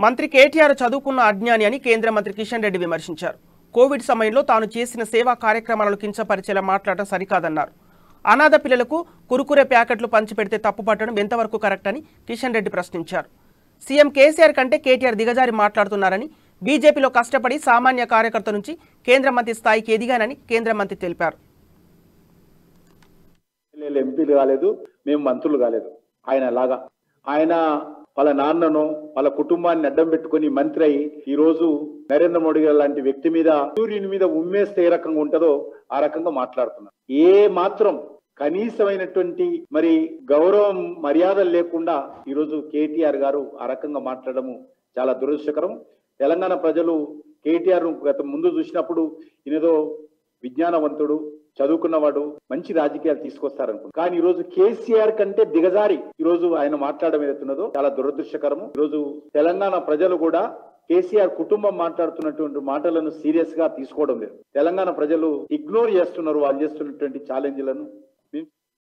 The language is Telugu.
మంత్రి కేటీఆర్ చదువుకున్న అజ్ఞాని అని కేంద్ర మంత్రి కిషన్ రెడ్డి విమర్శించారు. కోవిడ్ సమయంలో తాను చేసిన సేవా కార్యక్రమాలను కించపరిచేలా మాట్లాడటం సరికాదన్నారు. అనాథ పిల్లలకు కురుకురే ప్యాకెట్లు పంచిపెడితే తప్పుపట్టడం ఎంతవరకు కరెక్ట్ అని కిషన్ రెడ్డి ప్రశ్నించారు. సీఎం కేసీఆర్ కంటే కేటీఆర్ దిగజారి మాట్లాడుతున్నారని, బీజేపీలో కష్టపడి సామాన్య కార్యకర్త నుంచి కేంద్ర మంత్రి స్థాయికి ఎదిగానని కేంద్ర మంత్రి తెలిపారు. ఎంపీలు కాలేదు, మేము మంత్రులు కాలేదు. ఆయన వాళ్ళ నాన్నను వాళ్ళ కుటుంబాన్ని అడ్డం పెట్టుకుని మంత్రి అయి ఈ రోజు నరేంద్ర మోడీ గారు లాంటి వ్యక్తి మీద సూర్యుని మీద ఉమ్మేస్తే ఏ రకంగా ఉంటుందో ఆ రకంగా మాట్లాడుతున్నారు. ఏ మాత్రం కనీసమైనటువంటి మరి గౌరవం మర్యాదలు లేకుండా ఈరోజు కేటీఆర్ గారు ఆ రకంగా మాట్లాడము చాలా దురదృష్టకరం. తెలంగాణ ప్రజలు కేటీఆర్ గత ముందు చూసినప్పుడు ఈయనదో విజ్ఞానవంతుడు, చదువుకున్నవాడు, మంచి రాజకీయాలు తీసుకొస్తారనుకో. కానీ ఈ రోజు కేసీఆర్ కంటే దిగజారి ఈ రోజు ఆయన మాట్లాడడం ఏదైతున్నదో చాలా దురదృష్టకరము. ఈ రోజు తెలంగాణ ప్రజలు కూడా కేసీఆర్ కుటుంబం మాట్లాడుతున్నటువంటి మాటలను సీరియస్ గా తీసుకోవడం లేదు. తెలంగాణ ప్రజలు ఇగ్నోర్ చేస్తున్నారు వాళ్ళు చేస్తున్నటువంటి ఛాలెంజ్లను.